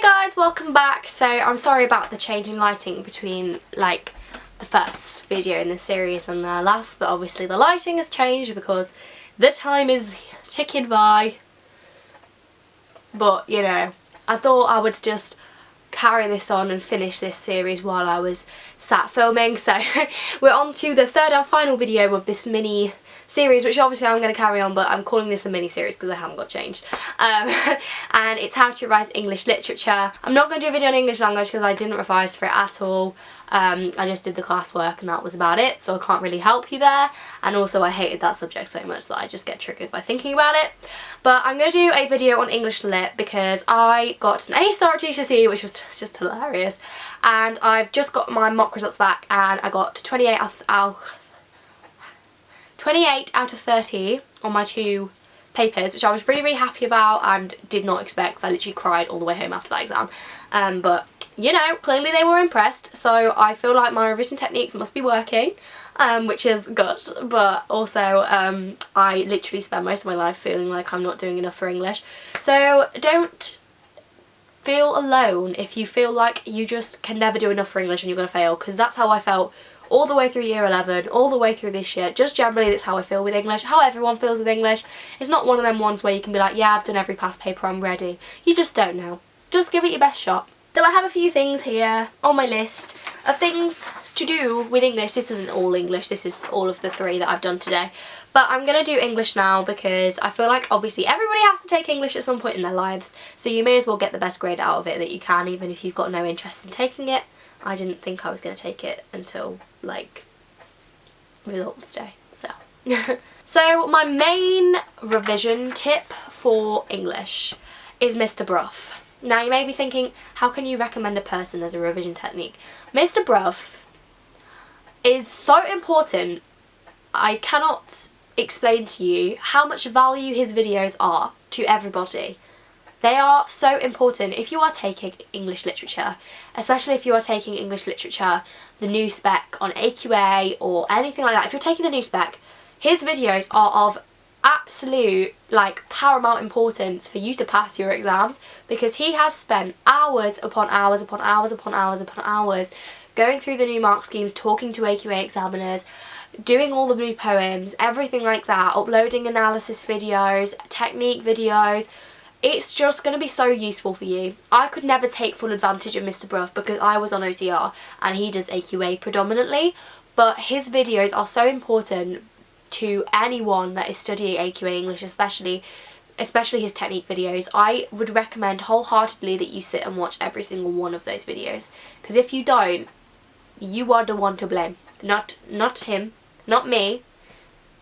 guys, welcome back. So I'm sorry about the change in lighting between like the first video in this series and the last, but obviously the lighting has changed because the time is ticking by. But you know, I thought I would just carry this on and finish this series while I was sat filming. So we're on to the third and final video of this mini series, which obviously I'm going to carry on, but I'm calling this a mini series because I haven't got changed. And it's how to revise English literature. I'm not going to do a video on English language because I didn't revise for it at all. I just did the classwork and that was about it, so I can't really help you there. And also I hated that subject so much that I just get triggered by thinking about it. But I'm going to do a video on English Lit because I got an A star at GCSE, which was just hilarious. And I've just got my mock results back and I got 28 out of 30 on my two papers, which I was really happy about and did not expect because I literally cried all the way home after that exam. But you know, clearly they were impressed, so I feel like my revision techniques must be working, which is good. But also I literally spend most of my life feeling like I'm not doing enough for English, so don't feel alone if you feel like you just can never do enough for English and you're going to fail, because that's how I felt all the way through year 11, all the way through this year. Just generally that's how I feel with English, how everyone feels with English. It's not one of them ones where you can be like, yeah, I've done every past paper, I'm ready. You just don't know. Just give it your best shot. So I have a few things here on my list of things to do with English. This isn't all English, this is all of the three that I've done today. But I'm going to do English now because I feel like obviously everybody has to take English at some point in their lives. So you may as well get the best grade out of it that you can, even if you've got no interest in taking it. I didn't think I was going to take it until like results day, so. So my main revision tip for English is Mr. Brough. Now you may be thinking, how can you recommend a person as a revision technique? Mr. Brough is so important. I cannot explain to you how much value his videos are to everybody. They are so important if you are taking English literature, especially if you are taking English literature, the new spec on AQA or anything like that. If you're taking the new spec, his videos are of absolute like paramount importance for you to pass your exams, because he has spent hours upon hours upon hours upon hours upon hours going through the new mark schemes, talking to AQA examiners, doing all the new poems, everything like that, uploading analysis videos, technique videos. It's just going to be so useful for you. I could never take full advantage of Mr. Brough because I was on OTR and he does AQA predominantly, but his videos are so important to anyone that is studying AQA English, especially his technique videos. I would recommend wholeheartedly that you sit and watch every single one of those videos, because if you don't, you are the one to blame. Not him, not me.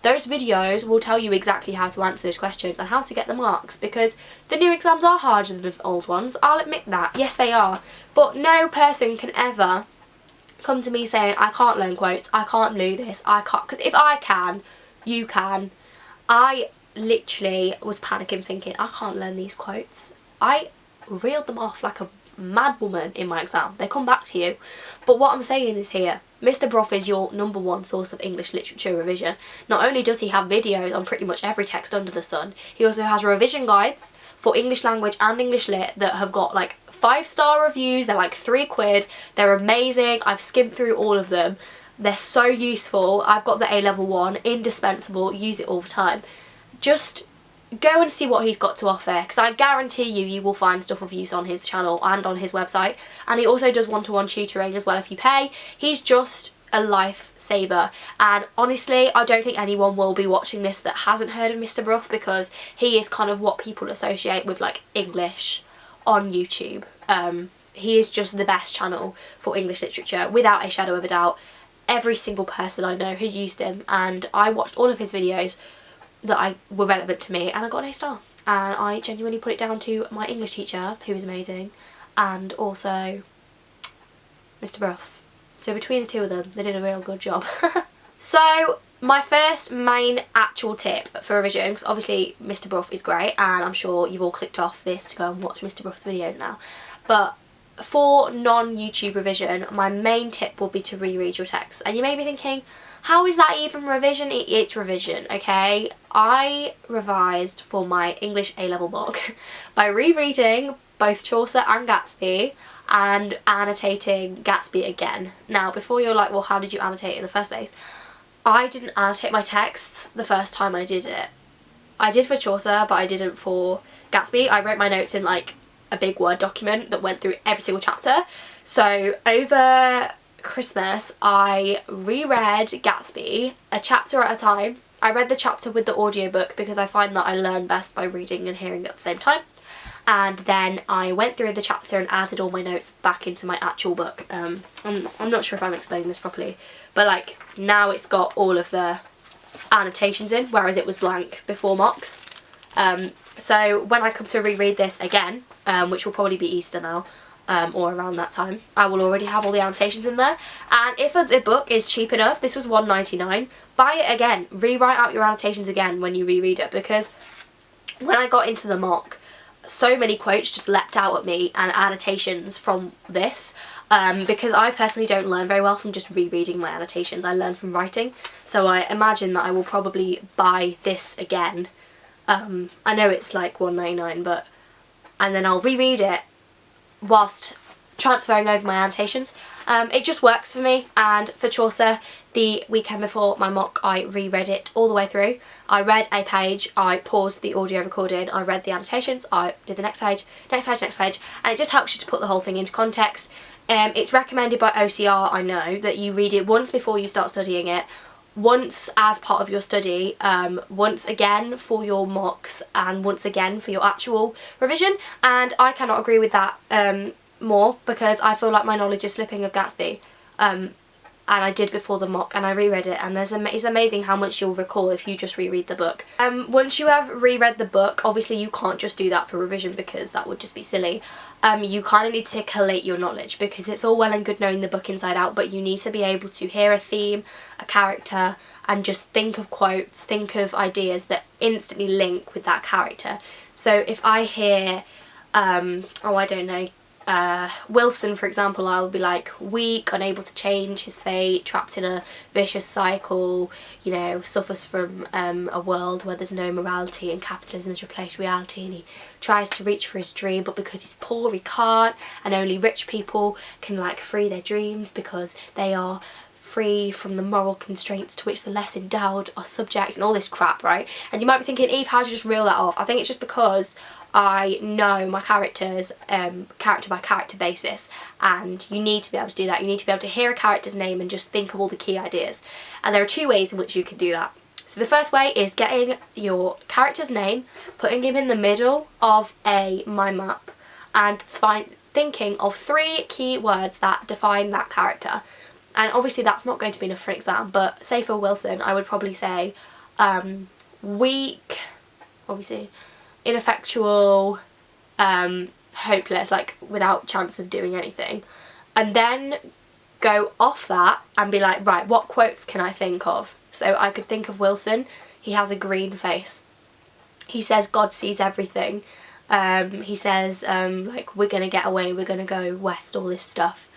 Those videos will tell you exactly how to answer those questions and how to get the marks, because the new exams are harder than the old ones. I'll admit that. Yes, they are. But no person can ever come to me saying, I can't learn quotes, I can't do this, I can't. Because if I can, you can. I literally was panicking thinking, I can't learn these quotes. I reeled them off like a mad woman in my exam. They come back to you. But what I'm saying is here, Mr. Brough is your #1 source of English literature revision. Not only does he have videos on pretty much every text under the sun, he also has revision guides for English language and English lit that have got like 5-star reviews. They're like £3. They're amazing. I've skimmed through all of them. They're so useful. I've got the A-level one, indispensable, use it all the time. Just go and see what he's got to offer, because I guarantee you will find stuff of use on his channel and on his website. And he also does one-to-one tutoring as well if you pay. He's just a lifesaver, and honestly I don't think anyone will be watching this that hasn't heard of Mr. Brough, because he is kind of what people associate with like English on YouTube. He is just the best channel for English literature without a shadow of a doubt. Every single person I know has used him, and I watched all of his videos that were relevant to me and I got an A star, and I genuinely put it down to my English teacher, who is amazing, and also Mr. Brough. So between the two of them, they did a real good job. So my first main actual tip for revision, because obviously Mr. Brough is great and I'm sure you've all clicked off this to go and watch Mr. Brough's videos now, but for non-YouTube revision, my main tip will be to reread your text. And you may be thinking, how is that even revision? It's revision, okay? I revised for my English A-level mock by rereading both Chaucer and Gatsby and annotating Gatsby again. Now, before you're like, well, how did you annotate it in the first place? I didn't annotate my texts the first time I did it. I did for Chaucer, but I didn't for Gatsby. I wrote my notes in like a big Word document that went through every single chapter. So over Christmas, I reread Gatsby a chapter at a time. I read the chapter with the audiobook because I find that I learn best by reading and hearing at the same time. And then I went through the chapter and added all my notes back into my actual book. I'm not sure if I'm explaining this properly, but like now it's got all of the annotations in, whereas it was blank before mocks. So when I come to reread this again, which will probably be Easter now, or around that time, I will already have all the annotations in there. And if the book is cheap enough, this was £1.99, buy it again, rewrite out your annotations again when you reread it, because when I got into the mock, so many quotes just leapt out at me and annotations from this, because I personally don't learn very well from just rereading my annotations. I learn from writing, so I imagine that I will probably buy this again. I know it's like £1.99, but and then I'll reread it whilst transferring over my annotations. It just works for me. And for Chaucer, the weekend before my mock, I reread it all the way through. I read a page, I paused the audio recording, I read the annotations, I did the next page, next page, next page, and it just helps you to put the whole thing into context. It's recommended by OCR, I know, that you read it once before you start studying it, once as part of your study, once again for your mocks, and once again for your actual revision. And I cannot agree with that more, because I feel like my knowledge is slipping of Gatsby, and I did before the mock, and I reread it, and it's amazing how much you'll recall if you just reread the book. Once you have reread the book, obviously you can't just do that for revision because that would just be silly. You kind of need to collate your knowledge, because it's all well and good knowing the book inside out, but you need to be able to hear a theme, a character, and just think of quotes, think of ideas that instantly link with that character. So if I hear, oh I don't know, Wilson, for example, I'll be like, weak, unable to change his fate, trapped in a vicious cycle, you know, suffers from a world where there's no morality and capitalism has replaced reality, and he tries to reach for his dream, but because he's poor he can't, and only rich people can like free their dreams because they are free from the moral constraints to which the less endowed are subject, and all this crap, right? And you might be thinking, Eve, how do you just reel that off? I think it's just because I know my characters character by character basis, and you need to be able to do that. You need to be able to hear a character's name and just think of all the key ideas. And there are two ways in which you can do that. So the first way is getting your character's name, putting him in the middle of a mind map, and thinking of 3 key words that define that character. And obviously that's not going to be enough for an exam, but say for Wilson I would probably say weak, obviously, ineffectual, hopeless, like without chance of doing anything, and then go off that and be like, right, what quotes can I think of? So I could think of Wilson. He has a green face. He says God sees everything. He says like, we're gonna get away, we're gonna go west, all this stuff.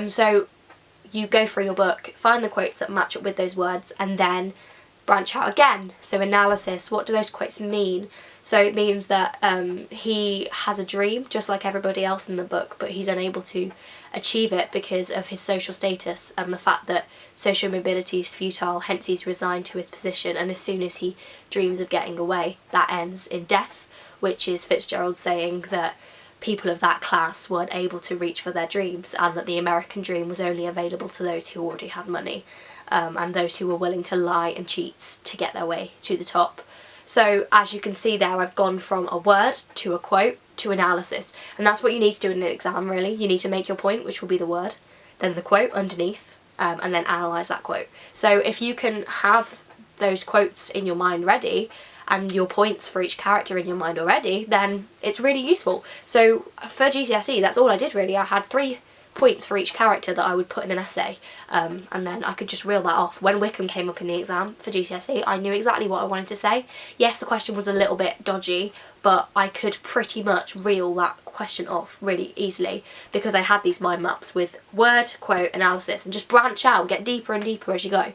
So you go through your book, find the quotes that match up with those words, and then branch out again. So analysis, what do those quotes mean? So it means that he has a dream just like everybody else in the book, but he's unable to achieve it because of his social status and the fact that social mobility is futile, hence he's resigned to his position, and as soon as he dreams of getting away, that ends in death, which is Fitzgerald saying that people of that class weren't able to reach for their dreams, and that the American dream was only available to those who already had money, and those who were willing to lie and cheat to get their way to the top. So as you can see there, I've gone from a word to a quote to analysis, and that's what you need to do in an exam really. You need to make your point, which will be the word, then the quote underneath, and then analyse that quote. So if you can have those quotes in your mind ready, and your points for each character in your mind already, then it's really useful. So for GCSE, that's all I did really. I had 3 points for each character that I would put in an essay, and then I could just reel that off. When Wickham came up in the exam for GCSE, I knew exactly what I wanted to say. Yes, the question was a little bit dodgy, but I could pretty much reel that question off really easily because I had these mind maps with word, quote, analysis, and just branch out, get deeper and deeper as you go.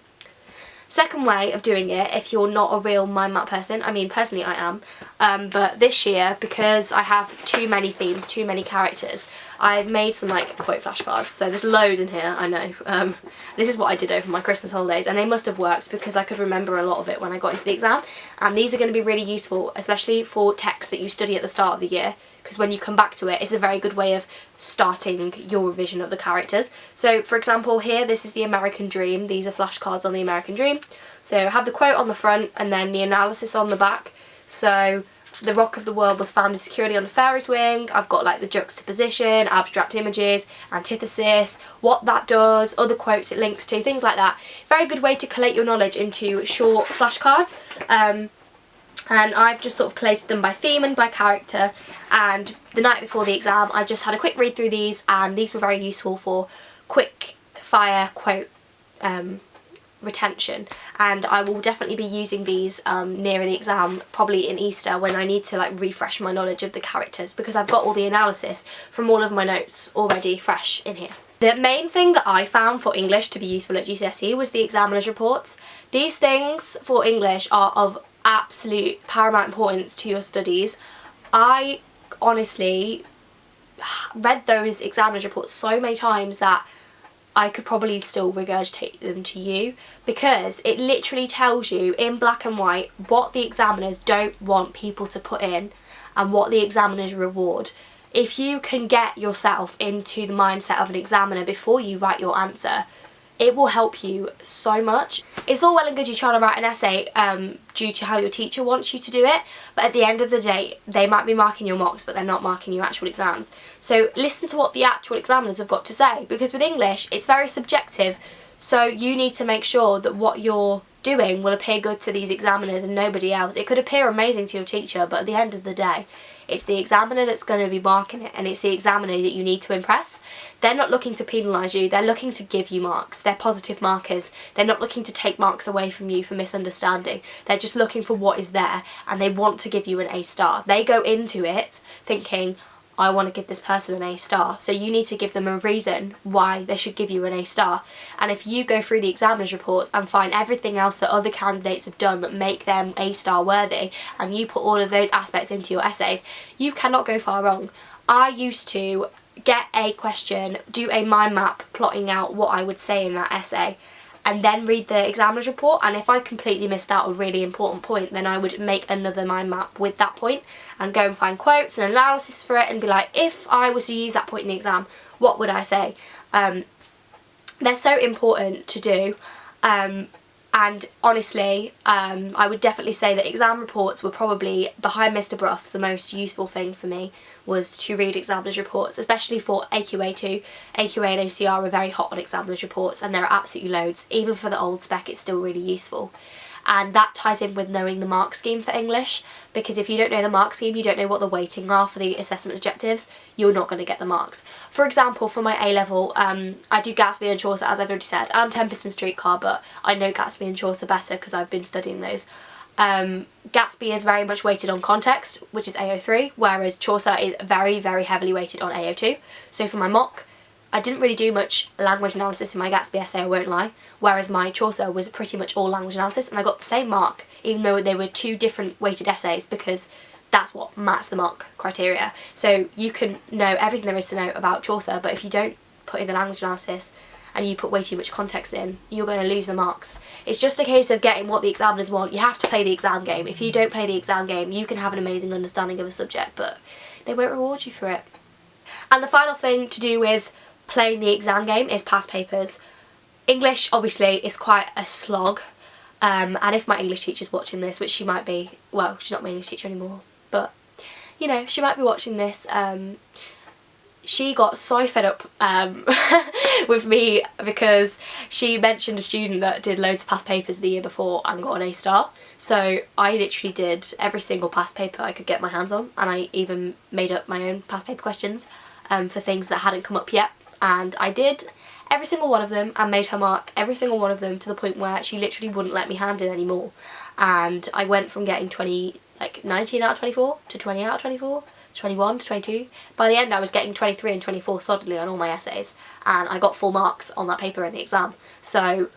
Second way of doing it, if you're not a real mind map person, I mean personally I am, but this year, because I have too many themes, too many characters, I've made some like quote flashcards. So there's loads in here, I know. This is what I did over my Christmas holidays, and they must have worked because I could remember a lot of it when I got into the exam. And these are going to be really useful, especially for text that you study at the start of the year, because when you come back to it, it's a very good way of starting your revision of the characters. So for example here, this is the American Dream. These are flashcards on the American Dream. So I have the quote on the front and then the analysis on the back. So the rock of the world was founded securely on a fairy's wing. I've got like the juxtaposition, abstract images, antithesis, what that does, other quotes it links to, things like that. Very good way to collate your knowledge into short flashcards. And I've just sort of collated them by theme and by character, and the night before the exam I just had a quick read through these, and these were very useful for quick fire quote retention, and I will definitely be using these nearer the exam, probably in Easter, when I need to like refresh my knowledge of the characters, because I've got all the analysis from all of my notes already fresh in here. The main thing that I found for English to be useful at GCSE was the examiner's reports. These things for English are of absolute paramount importance to your studies. I honestly read those examiner's reports so many times that I could probably still regurgitate them to you, because it literally tells you in black and white what the examiners don't want people to put in and what the examiners reward. If you can get yourself into the mindset of an examiner before you write your answer, it will help you so much. It's all well and good you trying to write an essay due to how your teacher wants you to do it, but at the end of the day they might be marking your mocks but they're not marking your actual exams. So listen to what the actual examiners have got to say, because with English it's very subjective, so you need to make sure that what you're doing will appear good to these examiners and nobody else. It could appear amazing to your teacher, but at the end of the day it's the examiner that's going to be marking it, and it's the examiner that you need to impress. They're not looking to penalise you, they're looking to give you marks. They're positive markers. They're not looking to take marks away from you for misunderstanding. They're just looking for what is there, and they want to give you an A star. They go into it thinking, I want to give this person an A star. So you need to give them a reason why they should give you an A star. And if you go through the examiner's reports and find everything else that other candidates have done that make them A star worthy, and you put all of those aspects into your essays, you cannot go far wrong. I used to get a question, do a mind map plotting out what I would say in that essay, and then read the examiner's report, and if I completely missed out a really important point, then I would make another mind map with that point and go and find quotes and analysis for it and be like, if I was to use that point in the exam, what would I say? They're so important to do, and honestly I would definitely say that exam reports were probably, behind Mr Brough, the most useful thing for me was to read examiners reports, especially for AQA2. AQA and OCR are very hot on examiners reports, and there are absolutely loads. Even for the old spec it's still really useful. And that ties in with knowing the mark scheme for English, because if you don't know the mark scheme, you don't know what the weighting are for the assessment objectives, you're not going to get the marks. For example, for my A-level, I do Gatsby and Chaucer, as I've already said, and Tempest and Streetcar, but I know Gatsby and Chaucer better because I've been studying those. Gatsby is very much weighted on context, which is AO3, whereas Chaucer is very, very heavily weighted on AO2. So for my mock, I didn't really do much language analysis in my Gatsby essay, I won't lie, whereas my Chaucer was pretty much all language analysis, and I got the same mark, even though they were two different weighted essays, because that's what matched the mock criteria. So you can know everything there is to know about Chaucer, but if you don't put in the language analysis and you put way too much context in, you're going to lose the marks. It's just a case of getting what the examiners want. You have to play the exam game. If you don't play the exam game, you can have an amazing understanding of a subject, but they won't reward you for it. And the final thing to do with playing the exam game is past papers. English, obviously, is quite a slog, and if my English teacher's watching this, which she might be, well, she's not my English teacher anymore, but, you know, she might be watching this, she got so fed up with me because she mentioned a student that did loads of past papers the year before and got an A star. So I literally did every single past paper I could get my hands on, and I even made up my own past paper questions for things that hadn't come up yet, and I did every single one of them and made her mark every single one of them to the point where she literally wouldn't let me hand in anymore, and I went from getting 19 out of 24 to 20 out of 24. 21 to 22. By the end I was getting 23 and 24 solidly on all my essays, and I got full marks on that paper in the exam. So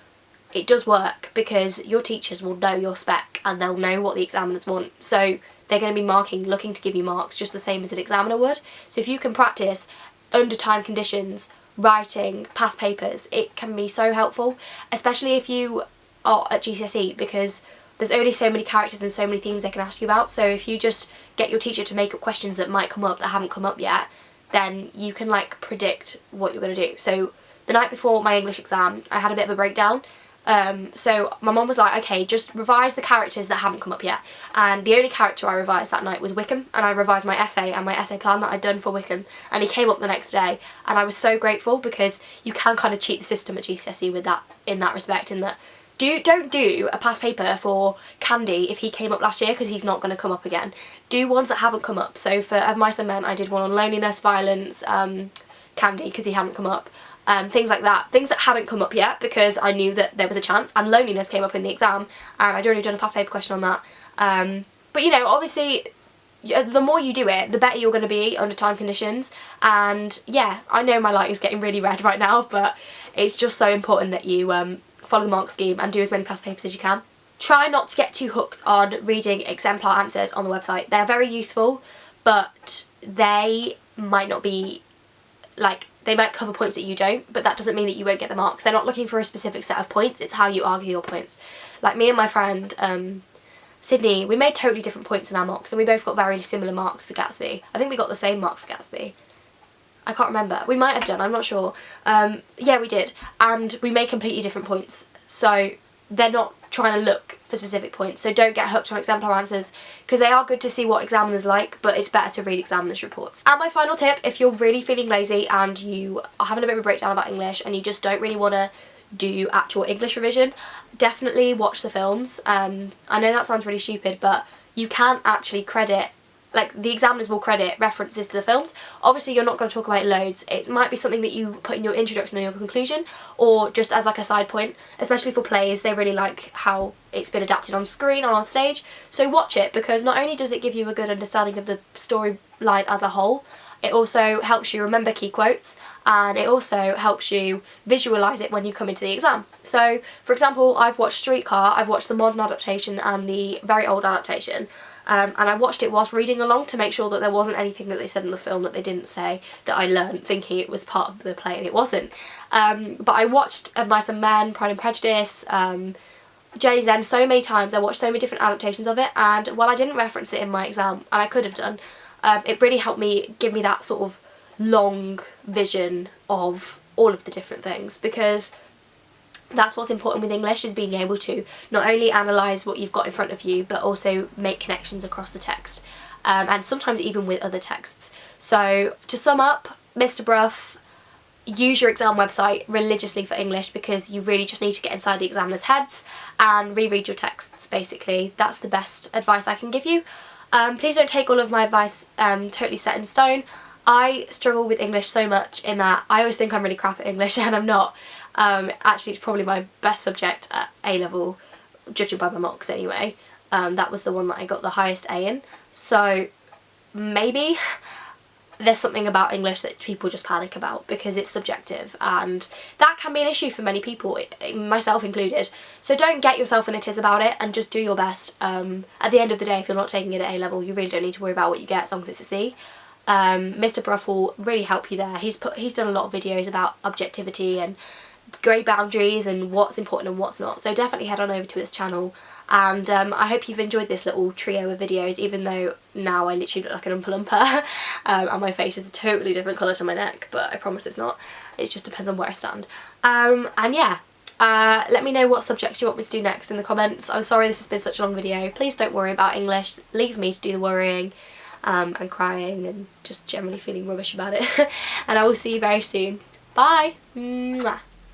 it does work, because your teachers will know your spec and they'll know what the examiners want. So they're going to be looking to give you marks just the same as an examiner would. So if you can practice under time conditions, writing, past papers, it can be so helpful, especially if you are at GCSE, because there's only so many characters and so many themes they can ask you about. So if you just get your teacher to make up questions that might come up that haven't come up yet, then you can like predict what you're going to do. So the night before my English exam, I had a bit of a breakdown. So my mum was like, okay, just revise the characters that haven't come up yet. And the only character I revised that night was Wickham, and I revised my essay and my essay plan that I'd done for Wickham, and he came up the next day, and I was so grateful, because you can kind of cheat the system at GCSE with that, in that respect, in that don't do a past paper for Candy if he came up last year, because he's not going to come up again. Do ones that haven't come up. So for Of Mice and Men, I did one on loneliness, violence, Candy, because he hadn't come up. Things like that, things that hadn't come up yet, because I knew that there was a chance, and loneliness came up in the exam, and I'd already done a past paper question on that. But you know, obviously, the more you do it, the better you're going to be under time conditions. And yeah, I know my lighting's getting really red right now, but it's just so important that you follow the mark scheme and do as many past papers as you can. Try not to get too hooked on reading exemplar answers on the website. They're very useful, but they might not be, like, they might cover points that you don't, but that doesn't mean that you won't get the marks. They're not looking for a specific set of points, it's how you argue your points. Like me and my friend Sydney, we made totally different points in our mocks, and we both got very similar marks for Gatsby. I think we got the same mark for Gatsby. I can't remember. We might have done, I'm not sure. Yeah, we did. And we made completely different points. So they're not trying to look for specific points. So don't get hooked on exemplar answers, because they are good to see what examiners like, but it's better to read examiners' reports. And my final tip, if you're really feeling lazy and you are having a bit of a breakdown about English and you just don't really want to do actual English revision, definitely watch the films. I know that sounds really stupid, but you can actually credit, like, the examiners will credit references to the films. Obviously you're not going to talk about it loads. It might be something that you put in your introduction or your conclusion, or just as like a side point. Especially for plays, they really like how it's been adapted on screen or on stage. So watch it, because not only does it give you a good understanding of the storyline as a whole, it also helps you remember key quotes, and it also helps you visualise it when you come into the exam. So for example, I've watched Streetcar, I've watched the modern adaptation and the very old adaptation. And I watched it whilst reading along to make sure that there wasn't anything that they said in the film that they didn't say that I learned thinking it was part of the play, and it wasn't. But I watched Of Mice and Men, Pride and Prejudice, Journey's End so many times. I watched so many different adaptations of it, and while I didn't reference it in my exam, and I could have done, it really helped me give me that sort of long vision of all of the different things, because that's what's important with English, is being able to not only analyse what you've got in front of you, but also make connections across the text, and sometimes even with other texts. So to sum up, Mr. Brough, use your exam website religiously for English, because you really just need to get inside the examiners' heads and reread your texts, basically. That's the best advice I can give you. Please don't take all of my advice totally set in stone. I struggle with English so much in that I always think I'm really crap at English, and I'm not. Actually, it's probably my best subject at A-level, judging by my mocks anyway. That was the one that I got the highest A in. So maybe there's something about English that people just panic about, because it's subjective, and that can be an issue for many people, myself included. So don't get yourself in a tiz about it, and just do your best. At the end of the day, if you're not taking it at A-level, you really don't need to worry about what you get as long as it's a C. Mr. Brough will really help you there. He's done a lot of videos about objectivity and grade boundaries and what's important and what's not, so definitely head on over to his channel. And I hope you've enjoyed this little trio of videos, even though now I literally look like an Oompa Loompa and my face is a totally different colour to my neck, but I promise it's not. It just depends on where I stand. And yeah, let me know what subjects you want me to do next in the comments. I'm sorry this has been such a long video. Please don't worry about English, leave me to do the worrying and crying and just generally feeling rubbish about it. And I will see you very soon. Bye! Mwah.